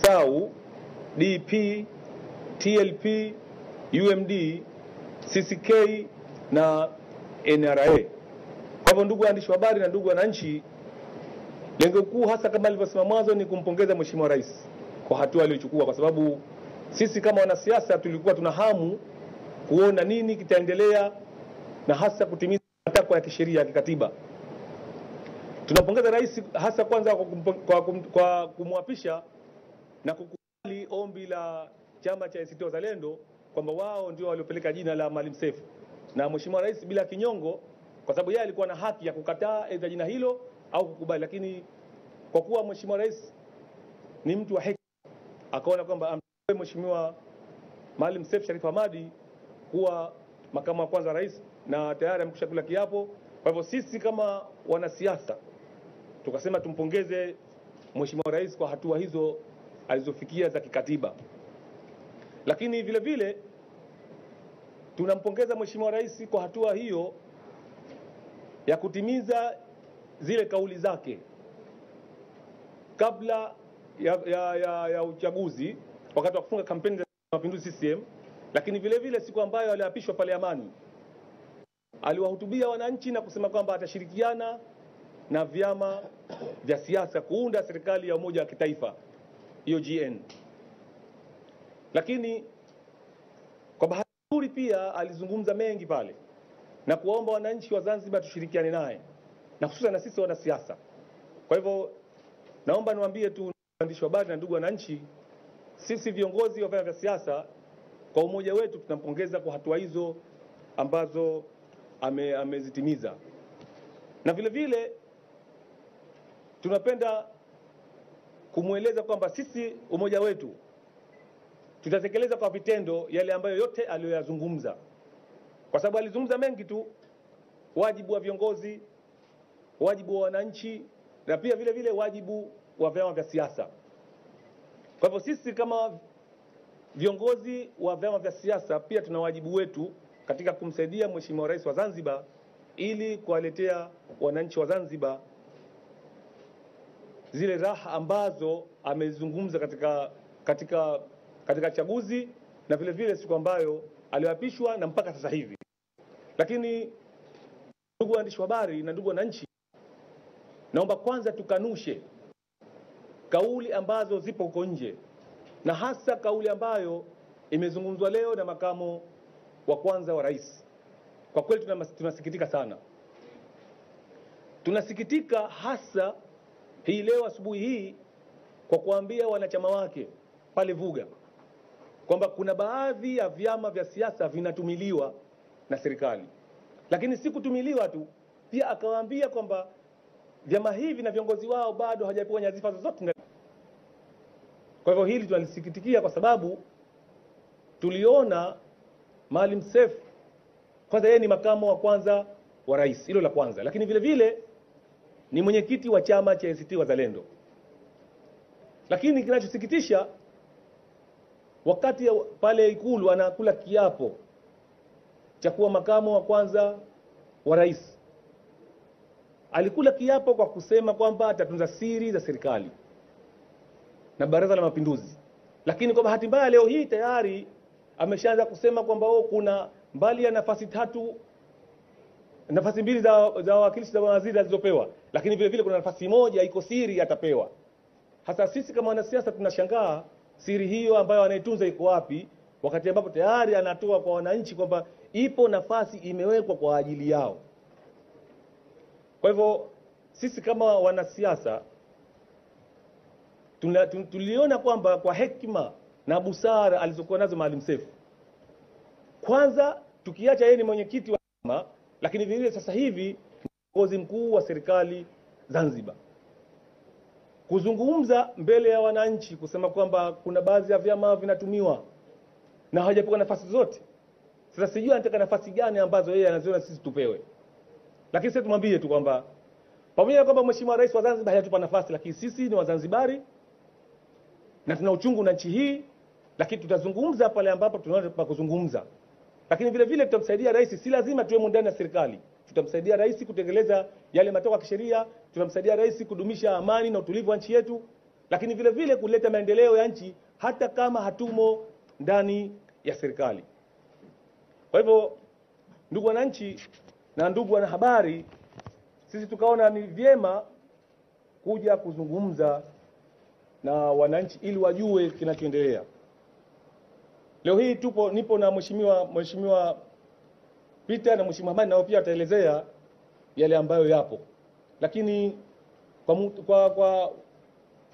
TAU, DP, TLP, UMD, CCK na NRA. Kwa hivyo ndugu waandishi wa habari na ndugu wananchi, lengo kuu hasa kama alivyosema mwanzo ni kumpongeza Mheshimiwa Rais kwa hatua aliyochukua, kwa sababu sisi kama wanasiasa tulikuwa tuna hamu kuona nini kitaendelea na hasa kutimiza matakwa ya kisheria ya kikatiba. Tunampongeza Rais hasa kwanza kwa kumwapisha na kukubali ombi la chama cha ACT Wazalendo kwamba wao ndio waliopeleka jina la Maalim Seif. Na Mheshimiwa Rais bila kinyongo, kwa sababu yeye alikuwa na haki ya kukataa aidha jina hilo au kukubali, lakini kwa kuwa Mheshimiwa Rais ni mtu wa hekima, akaona kwamba amteue Mheshimiwa Maalim Seif Sharif Hamad kuwa makamu wa kwanza rais, na tayari amekushakula kiapo. Kwa hivyo sisi kama wanasiasa tukasema tumpongeze Mheshimiwa Rais kwa hatua hizo alizofikia za kikatiba. Lakini vile vile tunampongeza Mheshimiwa Rais kwa hatua hiyo ya kutimiza zile kauli zake kabla ya uchaguzi, wakati wa kufunga kampeni za Mapinduzi CCM, lakini vile vile siku ambayo aliapishwa pale Amani, aliwahutubia wananchi na kusema kwamba atashirikiana na vyama vya siasa kuunda serikali ya umoja wa kitaifa, hiyo GN. Lakini kwa bahati nzuri pia alizungumza mengi pale na kuomba wananchi wa Zanzibar tushirikiane naye, na hususan na sisi wanasiasa. Kwa hivyo naomba niwaambie tu waandishi wa habari na ndugu wananchi, sisi viongozi wa vyama vya siasa kwa umoja wetu tunampongeza kwa hatua hizo ambazo amezitimiza. Na vile vile tunapenda kumweleza kwamba sisi umoja wetu tutatekeleza kwa vitendo yale ambayo yote aliyoyazungumza, kwa sababu alizungumza mengi tu: wajibu wa viongozi, wajibu wa wananchi, na pia vile vile wajibu wa vyama vya siasa. Kwa hivyo sisi kama viongozi wa vyama vya siasa pia tuna wajibu wetu katika kumsaidia Mheshimiwa Rais wa Zanzibar ili kuwaletea wananchi wa Zanzibar zile raha ambazo amezungumza katika chaguzi na vile vile siku ambayo aliapishwa na mpaka sasa hivi. Lakini ndugu waandishi wa habari na ndugu wananchi, naomba kwanza tukanushe kauli ambazo zipo huko nje, na hasa kauli ambayo imezungumzwa leo na makamu wa kwanza wa rais. Kwa kweli tunasikitika sana. Tunasikitika hasa hii leo asubuhi hii kwa kuambia wanachama wake pale Vuga kwamba kuna baadhi ya vyama vya siasa vinatumiliwa na serikali. Lakini si kutumiliwa tu, pia akawaambia kwamba vyama hivi na viongozi wao bado hawajapewa nyadhifa zozote. Kwa hivyo hili tunalisikitikia, kwa sababu tuliona Maalim Seif kwanza yeye ni makamu wa kwanza wa rais, hilo la kwanza, lakini vile vile ni mwenyekiti wa chama cha ACT Wazalendo. Lakini kinachosikitisha, wakati pale Ikulu anakula kiapo cha kuwa makamu wa kwanza wa rais, alikula kiapo kwa kusema kwamba atatunza siri za serikali na Baraza la Mapinduzi. Lakini kwa bahati mbaya leo hii tayari ameshaanza kusema kwamba kuna mbali ya nafasi mbili za wawakilishi za mawaziri alizopewa, lakini vile vile kuna nafasi moja iko siri atapewa. Hasa sisi kama wanasiasa tunashangaa siri hiyo ambayo anaitunza iko wapi, wakati ambapo tayari anatoa kwa wananchi kwamba ipo nafasi imewekwa kwa ajili yao. Kwa hivyo sisi kama wanasiasa tuliona kwamba kwa hekima na busara alizokuwa nazo Maalim Seif, kwanza tukiacha yeye ni mwenyekiti wa chama, lakini vile sasa hivi kiongozi mkuu wa serikali Zanzibar, kuzungumza mbele ya wananchi kusema kwamba kuna baadhi ya vyama vinatumiwa na hawajapewa nafasi zote. Sasa sijui anataka nafasi gani ambazo yeye anaziona sisi tupewe. Lakini sisi tumwambie tu kwamba pamoja na kwamba Mheshimiwa Rais wa Zanzibar hajatupa nafasi, lakini sisi ni Wazanzibari na tuna uchungu na nchi hii, lakini tutazungumza pale ambapo tunaona pa kuzungumza. Lakini vile vile tutamsaidia rais, si lazima tuwe ndani ya serikali. Tutamsaidia rais kutekeleza yale matakwa ya kisheria, tutamsaidia rais kudumisha amani na utulivu wa nchi yetu. lakini vile vile kuleta maendeleo ya nchi hata kama hatumo ndani ya serikali. Kwa hivyo, ndugu wananchi na ndugu wanahabari, sisi tukaona ni vyema kuja kuzungumza na wananchi ili wajue kinachoendelea. Leo hii nipo na mheshimiwa Peter na mheshimiwa Hamani, nao pia ataelezea yale ambayo yapo. Lakini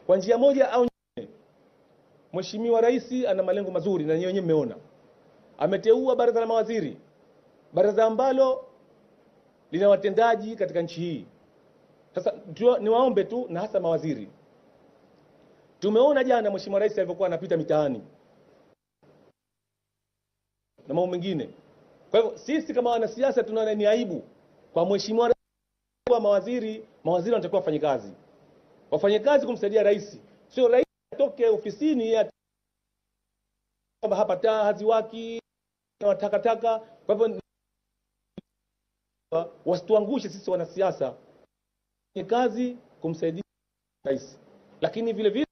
kwa njia moja au nyingine, Mheshimiwa Rais ana malengo mazuri na wenyewe mmeona. Ameteua baraza la mawaziri, baraza ambalo lina watendaji katika nchi hii. Sasa niwaombe tu, na hasa mawaziri, tumeona jana Mheshimiwa Rais alivyokuwa anapita mitaani na mambo mengine. Kwa hivyo sisi kama wanasiasa tunaona ni aibu kwa Mheshimiwa Rais wa mawaziri wanatakiwa wafanye kazi kumsaidia rais. Sio rais atoke ofisini kwamba hapa taa haziwaki na takataka. Kwa hivyo wasituangushe sisi wanasiasa, fanye kazi kumsaidia rais. Lakini vile vile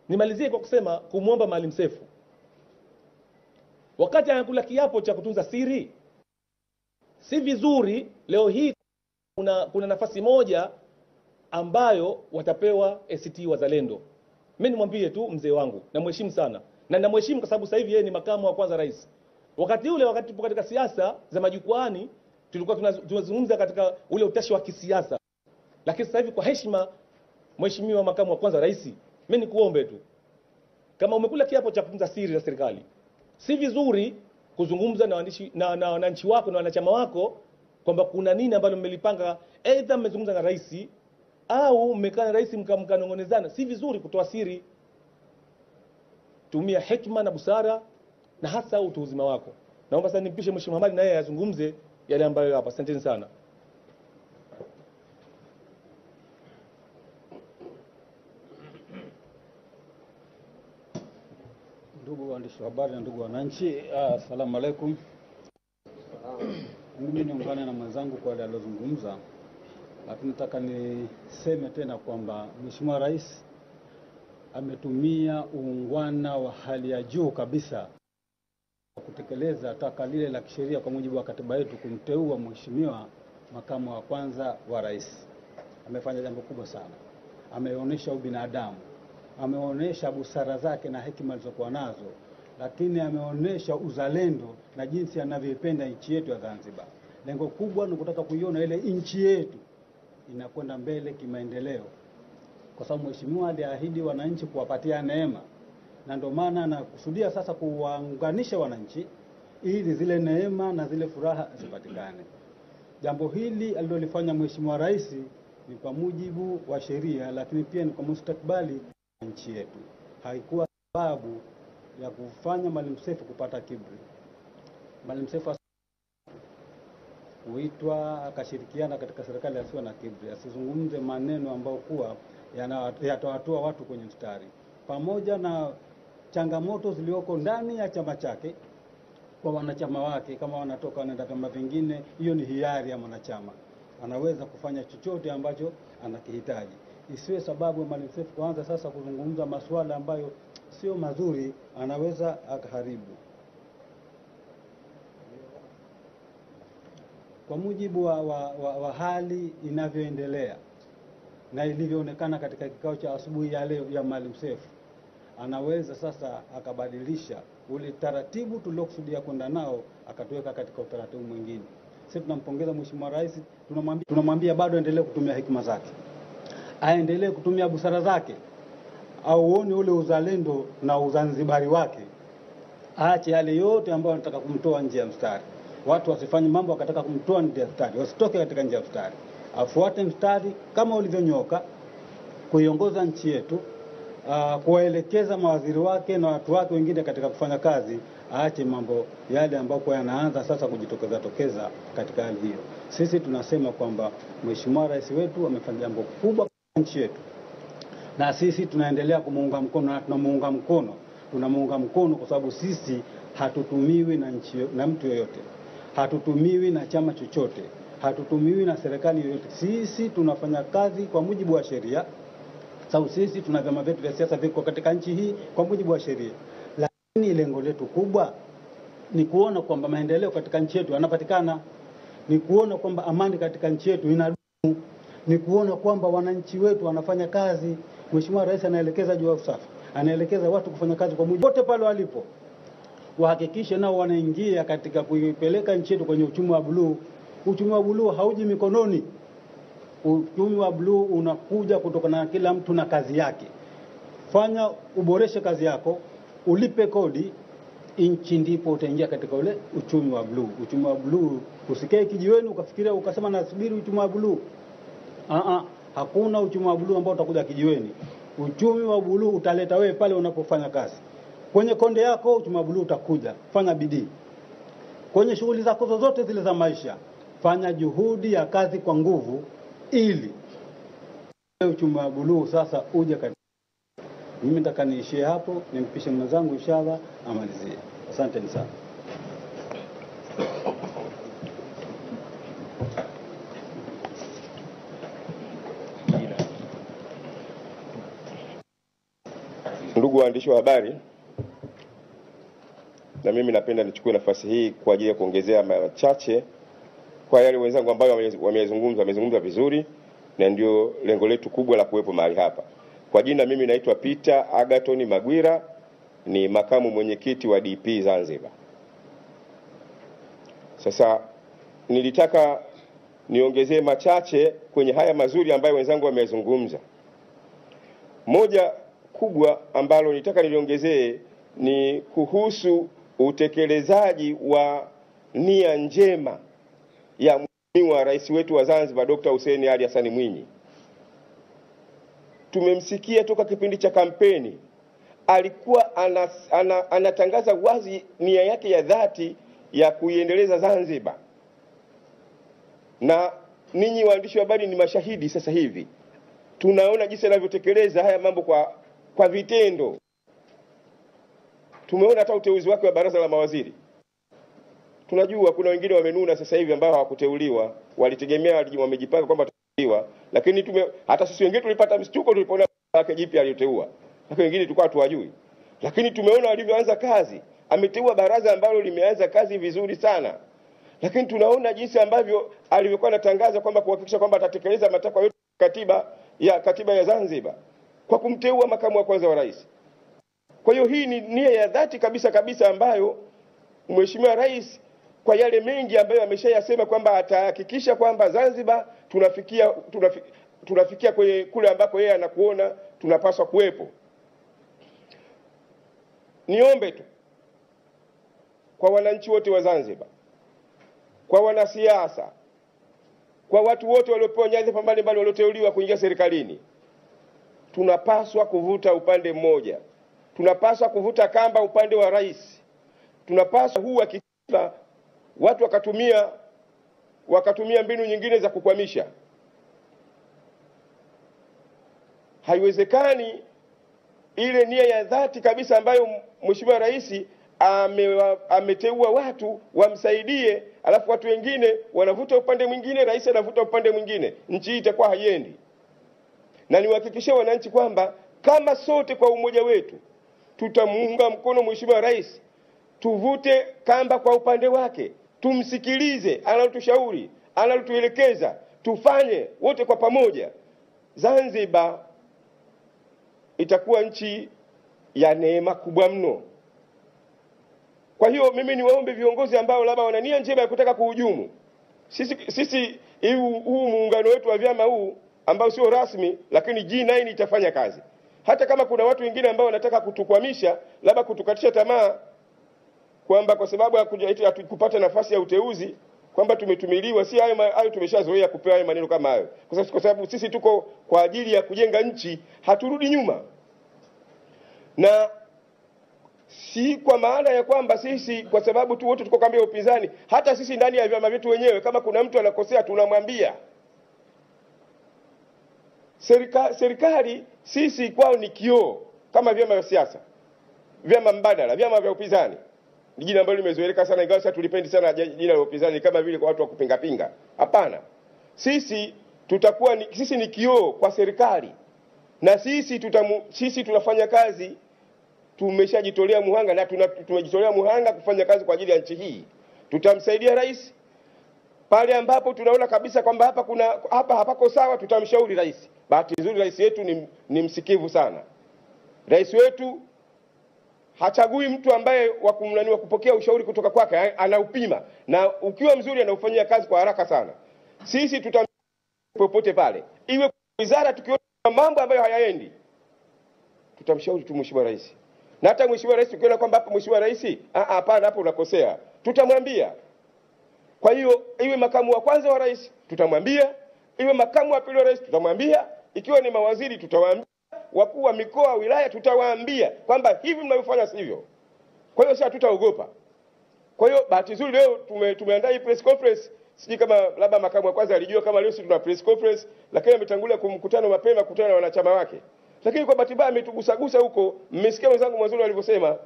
nimalizie kwa kusema kumuomba Maalim Seif, wakati anakula kiapo cha kutunza siri, si vizuri leo hii kuna nafasi moja ambayo watapewa ACT Wazalendo. Mimi nimwambie tu mzee wangu, namheshimu sana, na namheshimu kwa sababu sasa hivi yeye ni makamu wa kwanza rais. Wakati tupo katika siasa za majukwaani, tulikuwa tunazungumza katika ule utashi wa kisiasa. Lakini sasa hivi kwa heshima, mheshimiwa makamu wa kwanza rais, mimi nikuombe tu, kama umekula kiapo cha kutunza siri za serikali, si vizuri kuzungumza na wananchi wako na wanachama wako kwamba kuna nini ambalo mmelipanga, aidha mmezungumza na rais au mmekaa na rais mkanong'onezana. Si vizuri kutoa siri. Tumia hekima na busara na hasa utu uzima wako. Naomba sasa nimpishe Mheshimiwa Hamadi naye azungumze yale ambayo hapa. Asanteni sana. Ndugu waandishi wa habari na ndugu wananchi, asalamu alaykum. Mimi niungane na mwenzangu kwa yale aliyozungumza, lakini nataka niseme tena kwamba Mheshimiwa Rais ametumia uungwana wa hali ya juu kabisa kutekeleza taka lile la kisheria kwa mujibu wa katiba yetu, kumteua mheshimiwa makamu wa kwanza wa rais. Amefanya jambo kubwa sana. Ameonyesha ubinadamu, ameonyesha busara zake na hekima alizokuwa nazo, lakini ameonyesha uzalendo na jinsi anavyoipenda nchi yetu ya Zanzibar. Lengo kubwa ni kutaka kuiona ile nchi yetu inakwenda mbele kimaendeleo, kwa sababu mheshimiwa aliahidi wananchi kuwapatia neema, na ndio maana anakusudia sasa kuwaunganisha wananchi ili zile neema na zile furaha zipatikane. Jambo hili alilolifanya Mheshimiwa Rais ni kwa mujibu wa sheria, lakini pia ni kwa mustakabali wa nchi yetu. Haikuwa sababu ya kufanya Maalim Seif kupata kiburi. Maalim Seif huitwa akashirikiana katika serikali asiwe na kiburi, asizungumze maneno ambayo kuwa yatawatoa watu kwenye mstari. Pamoja na changamoto zilioko ndani ya chama chake kwa wanachama wake, kama wanatoka wanaenda vyama vingine, hiyo ni hiari ya mwanachama, anaweza kufanya chochote ambacho anakihitaji. Isiwe sababu ya Maalim Seif kuanza sasa kuzungumza masuala ambayo sio mazuri, anaweza akaharibu. Kwa mujibu wa hali inavyoendelea na ilivyoonekana katika kikao cha asubuhi ya leo ya Maalim Seif, anaweza sasa akabadilisha ule taratibu tuliokusudia kwenda nao, akatuweka katika utaratibu mwingine. Sisi tunampongeza Mheshimiwa Rais, tunamwambia bado endelee kutumia hekima zake, aendelee kutumia busara zake, auone ule uzalendo na uzanzibari wake, aache yale yote ambayo anataka kumtoa nje ya mstari. Watu wasifanye mambo wakataka kumtoa nje ya mstari, wasitoke katika nje ya mstari, afuate mstari kama ulivyonyoka, kuiongoza nchi yetu, kuwaelekeza mawaziri wake na watu wake wengine katika kufanya kazi. Aache mambo yale ambayo yanaanza sasa kujitokeza katika hali hiyo. Sisi tunasema kwamba Mheshimiwa Rais wetu amefanya jambo kubwa kwa nchi yetu, na sisi tunaendelea kumuunga mkono, na tunamuunga mkono kwa sababu sisi hatutumiwi na mtu yoyote, hatutumiwi na chama chochote, hatutumiwi na serikali yoyote. Sisi tunafanya kazi kwa mujibu wa sheria, Sababu sisi tuna vyama vyetu vya siasa viko katika nchi hii kwa mujibu wa sheria. Lakini lengo letu kubwa ni kuona kwamba maendeleo katika nchi yetu yanapatikana, ni kuona kwamba amani katika nchi yetu inadumu, ni kuona kwamba wananchi wetu wanafanya kazi. Mheshimiwa Rais anaelekeza juu ya usafi, anaelekeza watu kufanya kazi kwa mujibu wote pale walipo, wahakikishe nao wanaingia katika kuipeleka nchi yetu kwenye uchumi wa bluu. Uchumi wa bluu hauji mikononi. Uchumi wa bluu unakuja kutokana na kila mtu na kazi yake. Fanya uboreshe kazi yako, ulipe kodi, nchi ndipo utaingia katika ule uchumi wa bluu. Uchumi wa bluu usikae kijiweni ukafikiria ukasema nasubiri uchumi wa bluu. Hakuna uchumi wa bluu ambao utakuja kijiweni. Uchumi wa bluu utaleta wewe pale unapofanya kazi. Kwenye konde yako uchumi wa bluu utakuja. Fanya bidii. Kwenye shughuli zako zote zile za maisha, fanya juhudi ya kazi kwa nguvu ili uchumi wa bluu sasa uje katika. Mimi nataka niishie hapo, nimpishe mwenzangu inshallah amalizie. Asante sana. Ndugu waandishi wa habari, na mimi napenda nichukue nafasi hii kwa ajili ya kuongezea machache kwa yale wenzangu ambao wamezungumza vizuri, na ndio lengo letu kubwa la kuwepo mahali hapa. Kwa jina mimi naitwa Peter Agathon Magwira, ni makamu mwenyekiti wa DP Zanzibar. Sasa nilitaka niongezee machache kwenye haya mazuri ambayo wenzangu wamezungumza. Moja kubwa ambalo nitaka niliongezee ni kuhusu utekelezaji wa nia njema ya Mheshimiwa Rais wetu wa Zanzibar Dr. Hussein Ali Hassan Mwinyi. Tumemsikia toka kipindi cha kampeni, alikuwa anatangaza wazi nia yake ya dhati ya kuiendeleza Zanzibar. Na ninyi waandishi wa habari ni mashahidi sasa hivi. Tunaona jinsi anavyotekeleza haya mambo kwa vitendo. Tumeona hata uteuzi wake wa baraza la mawaziri. Tunajua kuna wengine wamenuna sasa hivi ambao hawakuteuliwa, walitegemea wamejipanga kwamba watateuliwa, lakini hata sisi wengine tulipata mshtuko tulipoona wake jipya aliyoteua. Lakini wengine tulikuwa hatuwajui. Lakini tumeona alivyoanza kazi, ameteua baraza ambalo limeanza kazi vizuri sana. Lakini tunaona jinsi ambavyo alivyokuwa anatangaza kwamba kuhakikisha kwamba atatekeleza matakwa yote katiba ya Zanzibar kwa kumteua makamu wa kwanza wa rais. Kwa hiyo hii ni nia ya dhati kabisa ambayo Mheshimiwa Rais kwa yale mengi ambayo ameshayasema kwamba atahakikisha kwamba Zanzibar tunafikia kule ambako yeye anakuona tunapaswa kuwepo. Niombe tu kwa wananchi wote wa Zanzibar, kwa wanasiasa, kwa watu wote waliopewa nyadhifa mbalimbali walioteuliwa kuingia serikalini, tunapaswa kuvuta upande mmoja. Tunapaswa kuvuta kamba upande wa rais. Tunapaswa akisema watu wakatumia mbinu nyingine za kukwamisha. Haiwezekani ile nia ya dhati kabisa ambayo Mheshimiwa Rais ameteua watu wamsaidie, alafu watu wengine wanavuta upande mwingine, rais anavuta upande mwingine. Nchi hii itakuwa haiendi. Na niwahakikishie wananchi kwamba kama sote kwa umoja wetu tutamuunga mkono Mheshimiwa Rais, tuvute kamba kwa upande wake, tumsikilize analotushauri, analotuelekeza, tufanye wote kwa pamoja, Zanzibar itakuwa nchi ya neema kubwa mno. Kwa hiyo mimi niwaombe viongozi ambao labda wana nia njema ya kutaka kuhujumu sisi huu muungano wetu wa vyama huu ambao sio rasmi, lakini G9 itafanya kazi. Hata kama kuna watu wengine ambao wanataka kutukwamisha, labda kutukatisha tamaa kwamba kwa sababu ya kupata nafasi ya uteuzi kwamba tumetumiliwa, si hayo tumeshazoea kupewa hayo maneno kama hayo. Kwa sababu sisi tuko kwa ajili ya kujenga nchi, haturudi nyuma. Na si kwa maana ya kwamba sisi kwa sababu tu wote tuko kambi ya upinzani, hata sisi ndani ya vyama vyetu wenyewe kama kuna mtu anakosea tunamwambia. Serikali sisi kwao ni kioo kama vyama vya siasa, vyama mbadala, vyama vya upinzani. Ni jina ambalo limezoeleka sana, ingawa sasa tulipendi sana jina la upinzani kama vile kwa watu wa kupinga. Hapana. Sisi ni kioo kwa serikali. na sisi tunafanya kazi, tumeshajitolea muhanga na tumejitolea muhanga kufanya kazi kwa ajili ya nchi hii. Tutamsaidia rais pale ambapo tunaona kabisa kwamba hapa hapako sawa, tutamshauri rais. Bahati nzuri rais wetu ni msikivu sana. Rais wetu hachagui mtu ambaye wa kupokea ushauri kutoka kwake, anaupima, na ukiwa mzuri anaufanyia kazi kwa haraka sana. Sisi popote pale, iwe wizara, tukiona mambo ambayo hayaendi, tutamshauri tu mheshimiwa rais. Na hata mheshimiwa rais tukiona kwamba hapa mheshimiwa rais, hapana, hapo unakosea, tutamwambia. Kwa hiyo iwe makamu wa kwanza wa rais tutamwambia, iwe makamu wa pili wa rais tutamwambia, ikiwa ni mawaziri tutawaambia, wakuu wa mikoa, wilaya tutawaambia kwamba hivi mnavyofanya sivyo. Kwa hiyo sasa tutaogopa. Kwa hiyo bahati nzuri leo tumeandaa hii press conference. Siji kama labda makamu wa kwanza alijua kama leo sisi tuna press conference, lakini ametangulia kumkutano mapema kukutana na wanachama wake. Lakini kwa bahati mbaya ametugusagusa huko. Mmesikia wenzangu mwanzo walivyosema.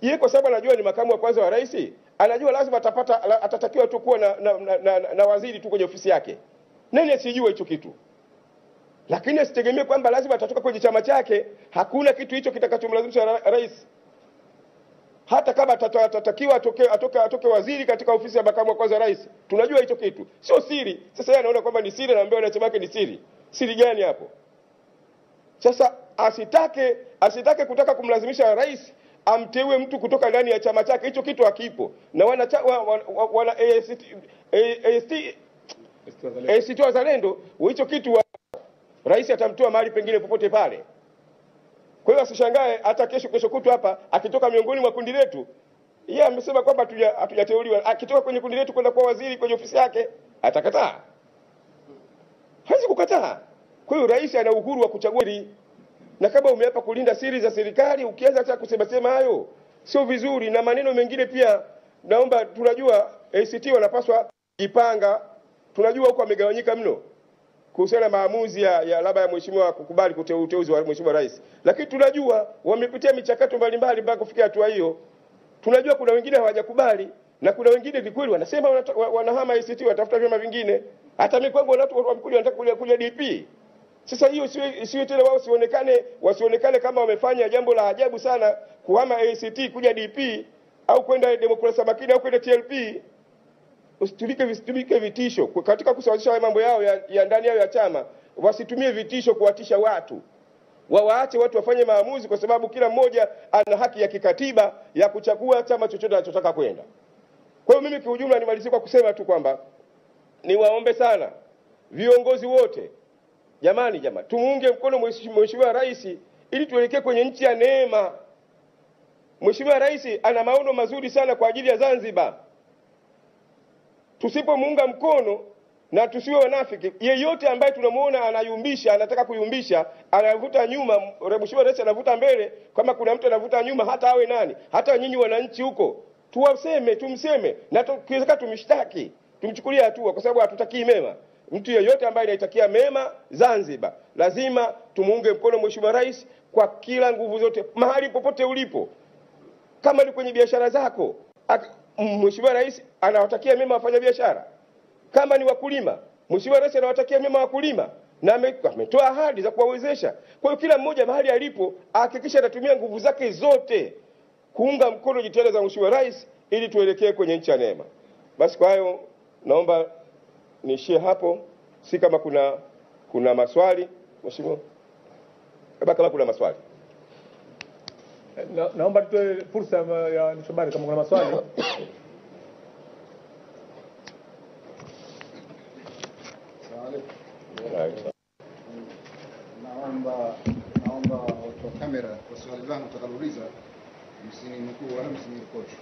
Yeye kwa sababu anajua ni makamu wa kwanza wa rais, anajua lazima atatakiwa tu kuwa na waziri tu kwenye ofisi yake. Nani asijue hicho kitu? Lakini asitegemee kwamba lazima atatoka kwenye chama chake. Hakuna kitu hicho kitakachomlazimisha rais. Hata kama atatakiwa atoke waziri katika ofisi ya makamu wa kwanza rais, tunajua hicho kitu sio siri. Sasa yeye anaona kwamba ni siri, na ambaye anachama yake ni siri. Siri gani hapo? Sasa asitake kutaka kumlazimisha rais amteue mtu kutoka ndani ya chama chake. Hicho kitu hakipo. Na wana ACT Wazalendo, hicho kitu rais atamtoa mahali pengine popote pale. Kwa hiyo asishangae hata kesho kutu hapa akitoka miongoni mwa kundi letu. Yeye amesema kwamba hatujateuliwa. Akitoka kwenye kundi letu kwenda kwa waziri kwenye ofisi yake, atakataa. Hawezi kukataa. Kwa hiyo rais ana uhuru wa kuchagua. Na kama umeapa kulinda siri za serikali, ukianza hata kusema hayo sio vizuri. Na maneno mengine pia naomba, tunajua ACT wanapaswa jipanga. Tunajua huko amegawanyika mno kuhusiana na maamuzi ya labda ya mheshimiwa kukubali uteuzi wa mheshimiwa rais. Lakini tunajua wamepitia michakato mbalimbali mpaka kufikia hatua hiyo. Tunajua kuna wengine hawajakubali, na kuna wengine ni kweli wanasema wanahama ACT, watafuta vyama vingine. Hata mimi kwangu watu wamkuja wanataka kuja DP. Sasa hiyo siwe tena wao wasionekane kama wamefanya jambo la ajabu sana kuhama ACT kuja DP au kwenda demokrasia makini au kwenda TLP. Usitumike vitisho katika kusawazisha mambo yao ya ndani yao ya chama. Wasitumie vitisho kuwatisha watu. Waache watu wafanye maamuzi, kwa sababu kila mmoja ana haki ya kikatiba ya kuchagua chama chochote anachotaka kwenda. Kwa hiyo mimi kwa ujumla nimalizie kwa kusema tu kwamba niwaombe sana viongozi wote, jamani tumuunge mkono mheshimiwa rais ili tuelekee kwenye nchi ya neema. Mheshimiwa rais ana maono mazuri sana kwa ajili ya Zanzibar. Tusipomuunga mkono na tusiwe wanafiki, yeyote ambaye tunamuona anayumbisha, anataka kuyumbisha, anavuta nyuma, mheshimiwa rais anavuta mbele, kama kuna mtu anavuta nyuma, hata awe nani, hata nyinyi wananchi huko, tumseme na tukiwezeka tumshtaki, tumchukulie hatua, kwa sababu hatutaki mema. Mtu yeyote ambaye anaitakia mema Zanzibar, lazima tumuunge mkono mheshimiwa rais kwa kila nguvu zote, mahali popote ulipo. Kama ni kwenye biashara zako, mheshimiwa rais anawatakia mema wafanya biashara. Kama ni wakulima, mheshimiwa rais anawatakia mema wakulima, na ametoa ahadi za kuwawezesha. Kwa hiyo kila mmoja mahali alipo ahakikisha anatumia nguvu zake zote kuunga mkono jitihada za mheshimiwa rais ili tuelekee kwenye nchi ya neema. Basi kwa hayo naomba niishie hapo. Si kama kuna maswali, mheshimiwa. Kama kuna maswali. Naomba tutoe fursa ya nishabari kama kuna maswali. Naomba watu wa kamera kwa swali langu tutakalouliza msinukuu wala msiniripoti.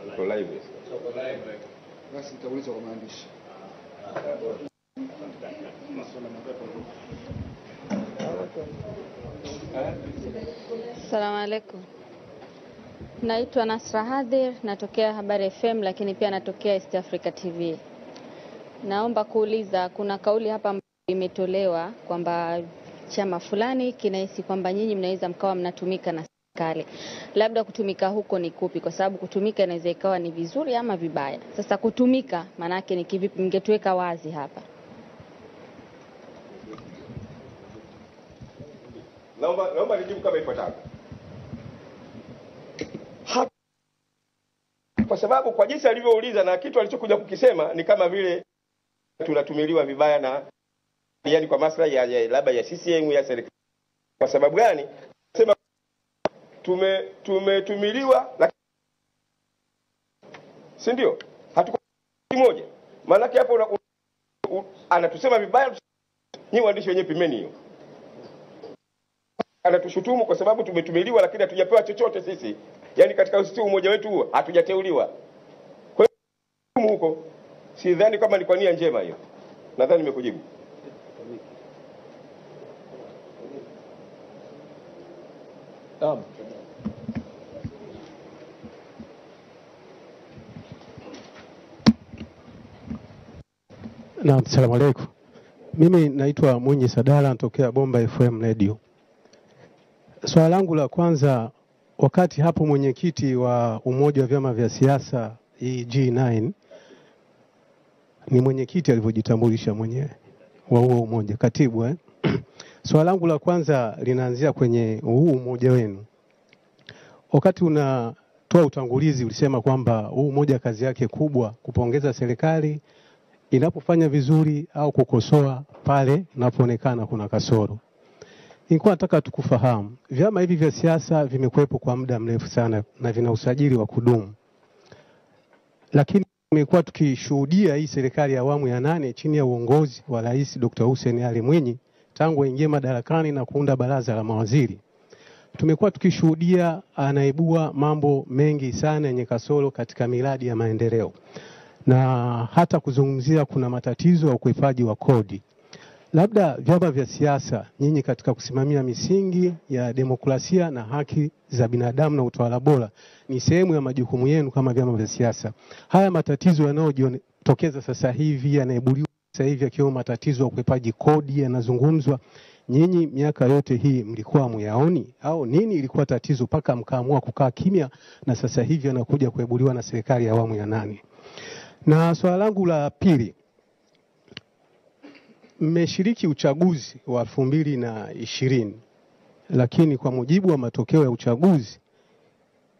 Tuko live. Basi nitauliza kwa maandishi. Asalamu alaykum. Naitwa Nasra Hadir, natokea Habari FM, lakini pia natokea East Africa TV. Naomba kuuliza, kuna kauli hapa ambayo imetolewa kwamba chama fulani kinahisi kwamba nyinyi mnaweza mkawa mnatumika na serikali. Labda kutumika huko ni kupi? Kwa sababu kutumika inaweza ikawa ni vizuri ama vibaya. Sasa kutumika maana yake ni kivipi? Mngetuweka wazi hapa. Naomba nijibu kama ifuatavyo. Kwa sababu kwa jinsi alivyouliza na kitu alichokuja kukisema ni kama vile tunatumiliwa vibaya na yani kwa maslahi ya labda ya CCM ya serikali. Kwa sababu gani? Sema tumetumiliwa lakini si ndio? Hatuko moja. Maana yake hapo anatusema vibaya, nyinyi waandishi wenyewe pimeni hiyo. Anatushutumu kwa sababu tumetumiliwa lakini hatujapewa chochote sisi. Yaani katika usisi umoja wetu huo hatujateuliwa. Kwa hiyo huko sidhani kama ni kwa nia njema hiyo. Nadhani nimekujibu. Naam. Naam, asalamu alaykum. Mimi naitwa Mwinyi Sadala natokea Bomba FM Radio. Swali langu la kwanza, wakati hapo mwenyekiti wa umoja wa vyama vya siasa G9 ni mwenyekiti alivyojitambulisha mwenyewe wa huo umoja, katibu Swali langu la kwanza linaanzia kwenye huu umoja wenu. Wakati unatoa utangulizi ulisema kwamba huu umoja kazi yake kubwa kupongeza serikali inapofanya vizuri au kukosoa pale inapoonekana kuna kasoro. Nilikuwa nataka tukufahamu, vyama hivi vya siasa vimekuwepo kwa muda mrefu sana na vina usajili wa kudumu. Lakini tumekuwa tukishuhudia hii serikali ya awamu ya 8 chini ya uongozi wa Rais Dr. Hussein Ali Mwinyi tangu aingie madarakani na kuunda baraza la mawaziri. Tumekuwa tukishuhudia anaibua mambo mengi sana yenye kasoro katika miradi ya maendeleo. Na hata kuzungumzia kuna matatizo ya ukwepaji wa kodi. Labda vyama vya siasa nyinyi katika kusimamia misingi ya demokrasia na haki za binadamu na utawala bora ni sehemu ya majukumu yenu kama vyama vya siasa. Haya matatizo yanayojitokeza sasa hivi yanaibuliwa sasa hivi yakiwa matatizo ya ukwepaji kodi yanazungumzwa, nyinyi miaka yote hii mlikuwa muyaoni au nini ilikuwa tatizo mpaka mkaamua kukaa kimya na sasa hivi yanakuja kuibuliwa na serikali ya awamu ya 8? Na swala langu la pili, mmeshiriki uchaguzi wa 2020 lakini kwa mujibu wa matokeo ya uchaguzi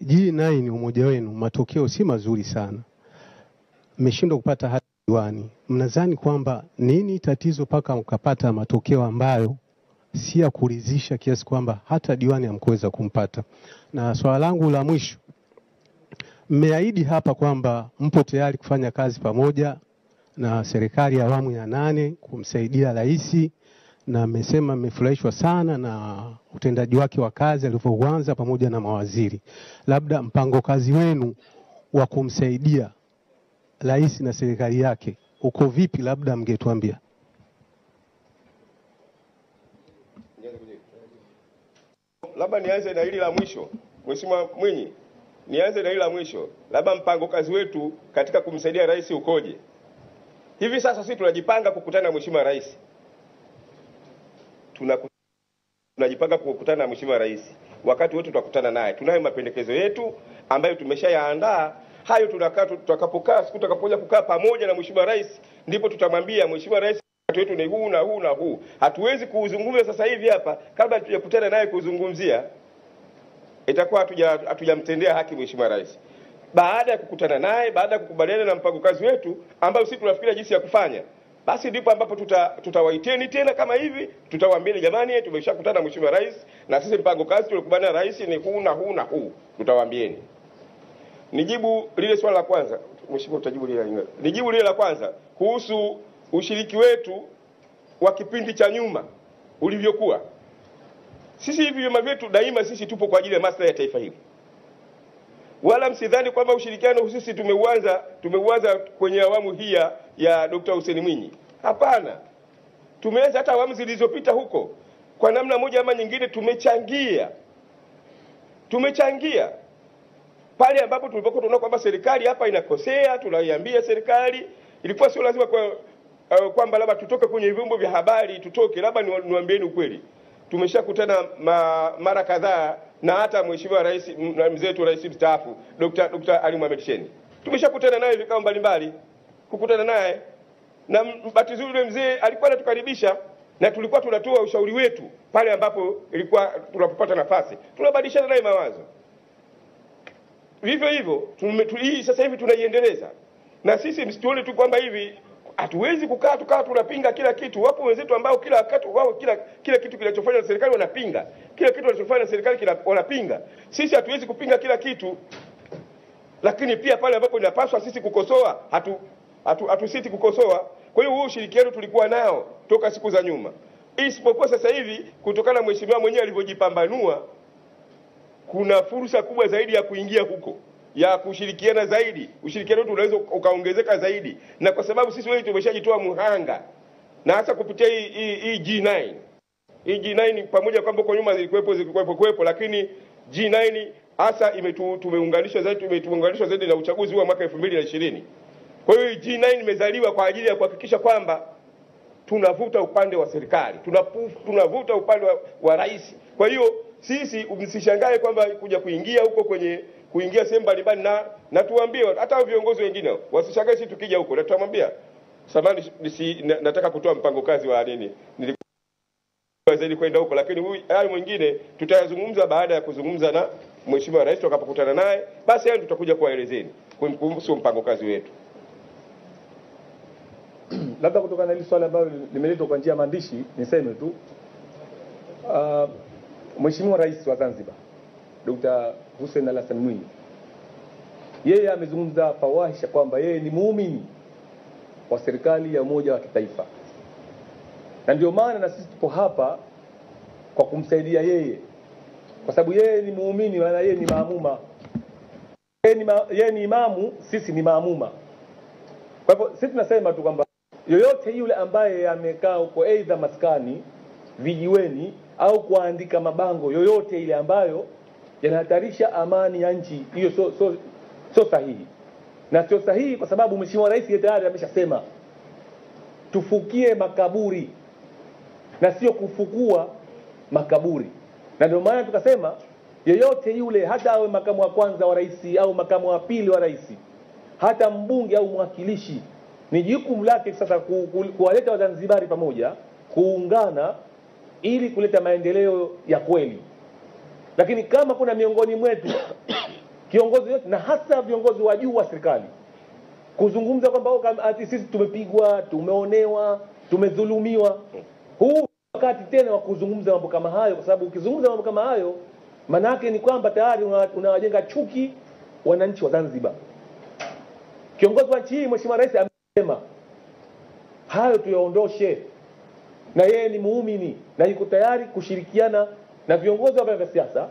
G9 umoja wenu matokeo si mazuri sana. Mmeshindwa kupata hata diwani. Mnadhani kwamba nini tatizo paka mkapata matokeo ambayo si ya kuridhisha kiasi kwamba hata diwani hamkuweza kumpata? Na swala langu la mwisho, mmeahidi hapa kwamba mpo tayari kufanya kazi pamoja na serikali ya awamu ya 8 kumsaidia rais, na mmesema mmefurahishwa sana na utendaji wake wa kazi alivyoanza pamoja na mawaziri. Labda mpango kazi wenu wa kumsaidia rais na serikali yake uko vipi, labda mngetuambia? Labda nianze na hili la mwisho. Mheshimiwa Mwinyi, nianze na hili la mwisho. Labda mpango kazi wetu katika kumsaidia rais ukoje? Hivi sasa sisi tunajipanga kukutana na Mheshimiwa Rais. Tunajipanga kukutana na Mheshimiwa Rais. Wakati wote tutakutana naye. Tunayo mapendekezo yetu ambayo tumeshayaandaa. Hayo tutakapokaa siku tutakapokuja kukaa pamoja na Mheshimiwa Rais ndipo tutamwambia Mheshimiwa Rais wetu ni huu na huu na huu. Hatuwezi kuzungumza sasa hivi hapa kabla tujakutana naye kuzungumzia. Itakuwa hatujamtendea haki Mheshimiwa Rais. Baada ya kukutana naye, baada ya kukubaliana na mpango kazi wetu ambao sisi tunafikiria jinsi ya kufanya, basi ndipo ambapo tutawaiteni tena kama hivi, tutawaambia jamani tumeshakutana na Mheshimiwa Rais na sisi mpango kazi tulikubaliana na rais ni huu na huu na huu. Tutawaambieni. Nijibu lile swala la kwanza. Mheshimiwa utajibu lile. Nijibu lile la kwanza kuhusu ushiriki wetu wa kipindi cha nyuma ulivyokuwa. Sisi hivi vyama vyetu daima sisi tupo kwa ajili ya maslahi ya taifa hili. Wala msidhani kwamba ushirikiano sisi tumeuanza kwenye awamu hii ya Dr. Hussein Mwinyi. Hapana. Tumeanza hata awamu zilizopita huko. Kwa namna moja ama nyingine tumechangia. Pale ambapo tulipokuwa tunaona kwamba serikali hapa inakosea, tunaiambia serikali. Ilikuwa sio lazima kwamba labda tutoke kwenye vyombo vya habari, labda niwaambieni ukweli. Tumeshakutana mara kadhaa na hata Mheshimiwa Rais mzee wetu Rais mstaafu Dr. Ali Mohamed Shein. Tumeshakutana naye vikao mbalimbali, kukutana naye. Na bahati nzuri yule mzee alikuwa anatukaribisha na tulikuwa tunatoa ushauri wetu pale ambapo ilikuwa tunapopata nafasi, tunabadilishana naye mawazo. Vivyo hivyo hii sasa hivi tunaiendeleza, na sisi msituone tu kwamba hivi hatuwezi kukaa tukawa tunapinga kila kitu. Wapo wenzetu ambao kila wakati wao kila kitu kinachofanywa na serikali wanapinga, kila kitu kinachofanywa na serikali wanapinga. Sisi hatuwezi kupinga kila kitu, lakini pia pale ambapo inapaswa sisi kukosoa hatusiti kukosoa. Kwa hiyo huo ushirikiano tulikuwa nao toka siku za nyuma, isipokuwa sasa hivi kutokana na mheshimiwa mwenyewe alivyojipambanua, kuna fursa kubwa zaidi ya kuingia huko, ya kushirikiana zaidi. Ushirikiano wetu unaweza ukaongezeka zaidi, na kwa sababu sisi wengi tumeshajitoa muhanga, na hasa kupitia hii G9. Hii G9 pamoja kwamba kwa nyuma zilikuwepo, lakini G9 hasa tumeunganishwa zaidi na uchaguzi wa mwaka 2020. Kwa hiyo G9 imezaliwa kwa ajili ya kuhakikisha kwamba tunavuta upande wa serikali, tunavuta upande wa rais. Kwa hiyo sisi msishangae kwamba kuingia huko kuingia sehemu mbalimbali, na tuambie hata viongozi wengine wasishangae sisi tukija huko, na tutamwambia samani nataka kutoa mpango kazi wa nini nilikuwa zaidi kwenda huko, lakini hayo mwingine tutayazungumza baada ya kuzungumza na mheshimiwa rais tukapokutana naye, basi hayo tutakuja kuwaelezeni kuhusu mpango kazi wetu. Labda kutokana na hili swali ambalo limeletwa kwa njia ya maandishi, niseme tu Mheshimiwa Rais wa Zanzibar Dr. Hussein Ali Hassan Mwinyi, yeye amezungumza fawahisha kwamba yeye ni muumini wa serikali ya umoja wa kitaifa, na ndio maana na sisi tupo hapa kwa kumsaidia yeye, kwa sababu yeye ni muumini, wala yeye ni maamuma. Yeye ni imamu, sisi ni maamuma. Kwa hivyo sisi tunasema tu kwamba yoyote yule ambaye amekaa huko aidha maskani, vijiweni, au kuandika mabango yoyote ile ambayo yanahatarisha amani ya nchi, hiyo so sahihi. Na sio sahihi kwa sababu Mheshimiwa Rais tayari ameshasema tufukie makaburi na sio kufukua makaburi. Na ndio maana tukasema yoyote yule, hata awe makamu wa kwanza wa rais au makamu wa pili wa rais, hata mbunge au mwakilishi, ni jukumu lake sasa kuwaleta Wazanzibari pamoja, kuungana ili kuleta maendeleo ya kweli. Lakini kama kuna miongoni mwetu kiongozi yote, na hasa viongozi wa juu wa serikali, kuzungumza kwamba sisi tumepigwa, tumeonewa, tumedhulumiwa, huu wakati tena wa kuzungumza mambo kama hayo, kwa sababu ukizungumza mambo kama hayo maana yake ni kwamba tayari unawajenga chuki wananchi wa Zanzibar. Kiongozi wa nchi hii Mheshimiwa Rais amesema hayo tuyaondoshe, na yeye ni muumini na yuko tayari kushirikiana na viongozi wa vyama vya siasa,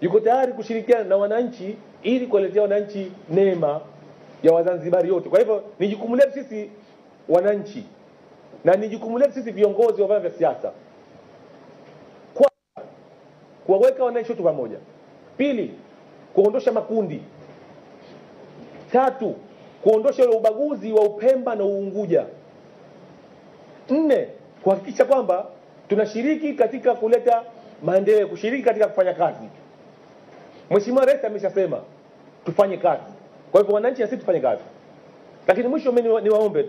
yuko tayari kushirikiana na wananchi ili kuwaletea wananchi neema ya Wazanzibari yote. Kwa hivyo ni jukumu letu sisi wananchi, na ni jukumu letu sisi viongozi wa vyama vya siasa kuwaweka wananchi wote pamoja. Pili, kuondosha makundi. Tatu, kuondosha ule ubaguzi wa Upemba na Uunguja. 4, kuhakikisha kwamba tunashiriki katika kuleta maendeleo, kushiriki katika kufanya kazi. Mheshimiwa Rais ameshasema tufanye kazi. Kwa hivyo wananchi na sisi tufanye kazi. Lakini mwisho mimi niwaombe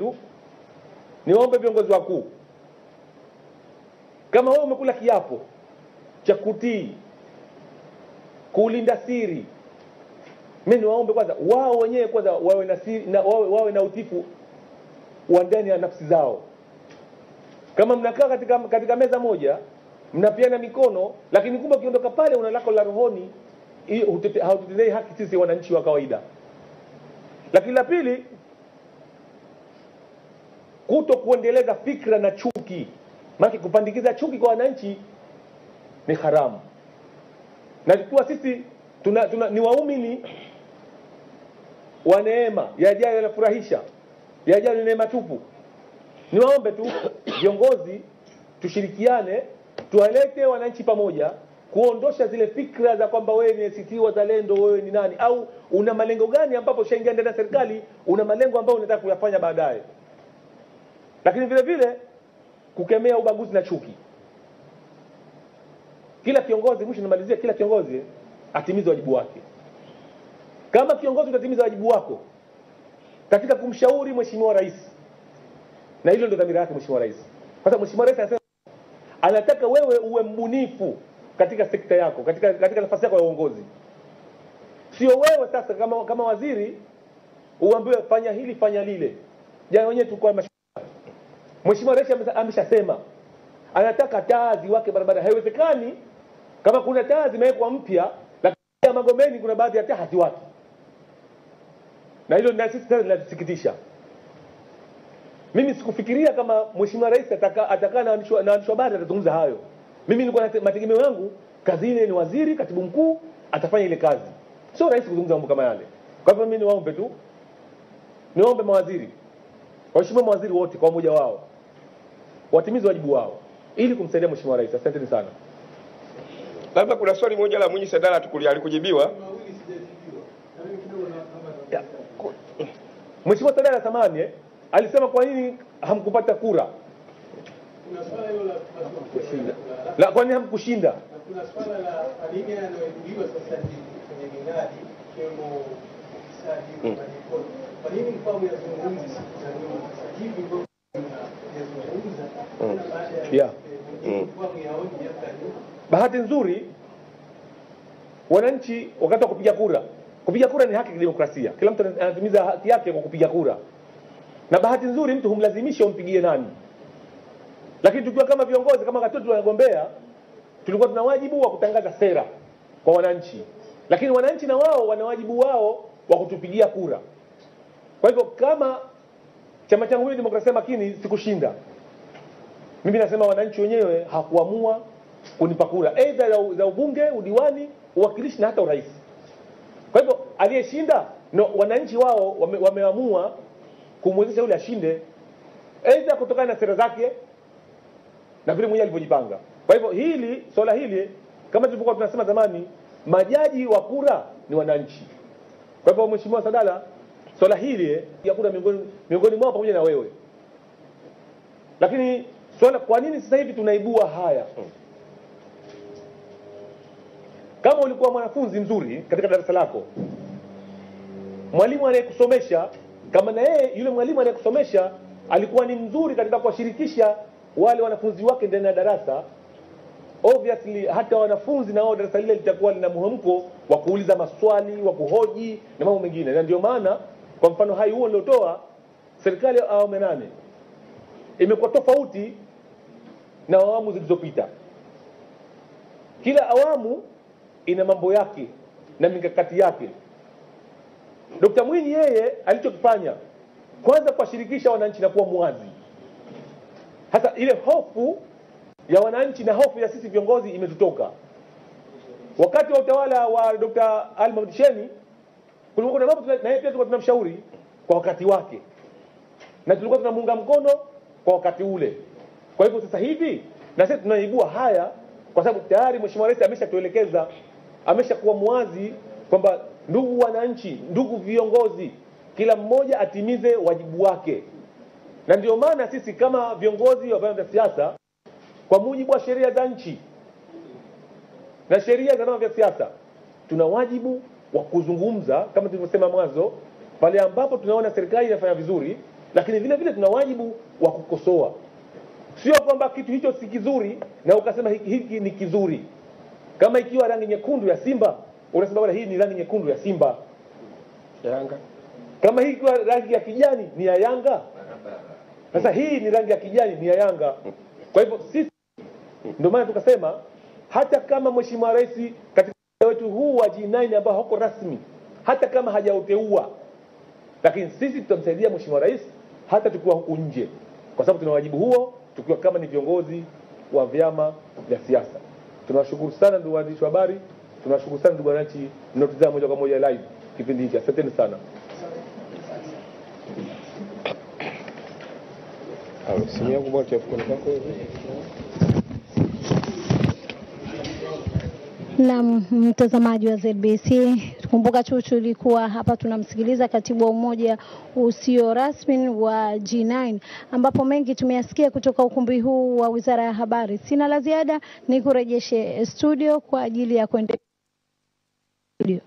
viongozi wakuu, kama wao umekula kiapo cha kutii, kulinda siri, mimi niwaombe kwanza wao wenyewe kwanza wawe na siri na wawe na utifu wa ndani ya nafsi zao. Kama mnakaa katika meza moja, mnapiana mikono, lakini kumbe ukiondoka pale una lako la rohoni, haututetei haki sisi wananchi wa kawaida. Lakini la pili, kuto kuendeleza fikra na chuki. Maana kupandikiza chuki kwa wananchi ni haramu. Na kwa sisi ni waumini wa neema, yajayo yanafurahisha, yajayo ni neema tupu. Niwaombe tu viongozi tushirikiane, tuwalete wananchi pamoja, kuondosha zile fikra za kwamba wewe ni ACT Wazalendo, wewe ni nani, au una malengo gani ambapo ushaingia ndani ya serikali, una malengo ambayo unataka kuyafanya baadaye. Lakini vile vile kukemea ubaguzi na chuki. Kila kiongozi, mwisho namalizia, kila kiongozi atimize wajibu wake. Kama kiongozi utatimiza wajibu wako katika kumshauri Mheshimiwa Rais, na hilo ndio dhamira yake Mheshimiwa Rais. Kwa sababu Mheshimiwa Rais anasema anataka wewe uwe mbunifu katika sekta yako, katika nafasi yako ya uongozi. Sio wewe sasa kama waziri uambiwe fanya hili fanya lile. Jana wenyewe tulikuwa Mheshimiwa Rais ameshasema anataka taa ziwake barabara. Haiwezekani kama kuna taa zimewekwa mpya lakini Magomeni kuna baadhi ya taa haziwaki. Na hilo na sisi tena linatusikitisha. Mimi sikufikiria kama Mheshimiwa Rais atakaa na waandishi habari atazungumza hayo. Mimi nilikuwa na mategemeo yangu kazi ile ni waziri, katibu mkuu atafanya ile kazi. Sio rais kuzungumza mambo kama yale. Kwa hivyo mimi niwaombe tu. Niombe mawaziri. Waheshimiwa mawaziri wote kwa umoja wao watimize wajibu wao ili kumsaidia Mheshimiwa Rais. Asanteni sana. Labda kuna swali moja la Mwinyi Sadala alikujibiwa. Mheshimiwa Sadala samani alisema kwa nini hamkupata kura? Kuna swala hilo la kwa nini hamkushinda? Kuna swala la nini yanayoibuliwa sasa hivi kwenye miradi kemo ufisadi kwa nini mfano yazungumzi siku za nyuma sasa hivi ndio yazungumza baada ya bahati nzuri wananchi wakati wa kupiga kura ni haki ya kidemokrasia. Kila mtu anatimiza haki yake kwa kupiga kura. Na bahati nzuri mtu humlazimisha umpigie nani. Lakini tukiwa kama viongozi kama watoto wanagombea tulikuwa tuna wajibu wa kutangaza sera kwa wananchi. Lakini wananchi na wao wana wajibu wao wa kutupigia kura. Kwa hivyo kama chama changu mimi Demokrasia Makini sikushinda, mimi nasema wananchi wenyewe hakuamua kunipa kura aidha za ubunge, udiwani, uwakilishi na hata urais. Kwa hivyo aliyeshinda wananchi wao wameamua kumwezesha yule ashinde aidha kutokana na sera zake na vile mwenyewe alivyojipanga. Kwa hivyo swala hili kama tulivyokuwa tunasema zamani, majaji wa kura ni wananchi. Kwa hivyo Mheshimiwa Sadala, swala hili ya kura miongoni mwao pamoja na wewe. Lakini swala kwa nini sasa hivi tunaibua haya? Kama ulikuwa mwanafunzi mzuri katika darasa lako, mwalimu anayekusomesha kama na yeye yule mwalimu anayekusomesha alikuwa ni mzuri katika kuwashirikisha wale wanafunzi wake ndani ya darasa, obviously hata wanafunzi na wao darasa lile litakuwa lina muhemko wa kuuliza maswali, wa kuhoji na mambo mengine. Na ndio maana kwa mfano hai huo niliotoa, serikali ya awamu 8 imekuwa tofauti na awamu zilizopita. Kila awamu ina mambo yake na mikakati yake. Dr. Mwinyi yeye alichokifanya kwanza kuwashirikisha wananchi na kuwa muwazi. Hata ile hofu ya wananchi na hofu ya sisi viongozi imetutoka. Wakati wa utawala wa Dr. Ali Mohamed Shein kulikuwa kuna mambo na yeye pia tulikuwa tunamshauri kwa wakati wake. Na tulikuwa tunamuunga mkono kwa wakati ule. Kwa hivyo sasa hivi na sisi tunaibua haya kwa sababu tayari Mheshimiwa Rais ameshatuelekeza, ameshakuwa muwazi kwamba ndugu wananchi, ndugu viongozi, kila mmoja atimize wajibu wake. Na ndio maana sisi kama viongozi wa vyama vya siasa kwa mujibu wa sheria za nchi na sheria za vyama vya siasa tuna wajibu wa kuzungumza kama tulivyosema mwanzo pale ambapo tunaona serikali inafanya vizuri, lakini vile vile tuna wajibu wa kukosoa. Sio kwamba kitu hicho si kizuri na ukasema hiki ni kizuri. Kama ikiwa rangi nyekundu ya Simba, unasema bwana hii ni rangi nyekundu ya Simba. Yanga. Kama hii ikiwa rangi ya kijani ni ya Yanga. Sasa hii ni rangi ya kijani ni ya Yanga. Kwa hivyo sisi ndio maana tukasema hata kama Mheshimiwa Rais katika wetu huu wa G9 ambao hauko rasmi, hata kama hajauteua, lakini sisi tutamsaidia Mheshimiwa Rais hata tukiwa huku nje. Kwa sababu tuna wajibu huo tukiwa kama ni viongozi wa vyama vya siasa. Tunawashukuru sana ndugu waandishi wa habari, tunawashukuru sana ndugu wananchi mnaotazama moja kwa moja live kipindi hiki. Asanteni sana. Simu yangu bwana telefoni yako hivi. Na mtazamaji wa ZBC, kumbuka tu tulikuwa hapa tunamsikiliza katibu wa umoja usio rasmi wa G9 ambapo mengi tumeyasikia kutoka ukumbi huu wa Wizara ya Habari. Sina la ziada, ni kurejeshe studio kwa ajili ya kuendelea studio.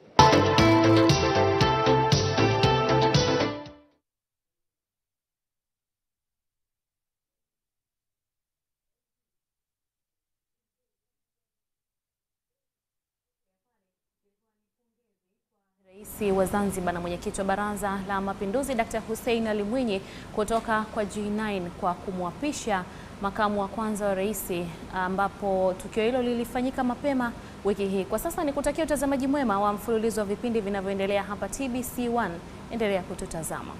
Rais wa Zanzibar na mwenyekiti wa Baraza la Mapinduzi Dr. Hussein Ali Mwinyi kutoka kwa G9 kwa kumwapisha makamu wa kwanza wa rais, ambapo tukio hilo lilifanyika mapema wiki hii. Kwa sasa nikutakia utazamaji mwema wa mfululizo wa vipindi vinavyoendelea hapa TBC1. Endelea kututazama.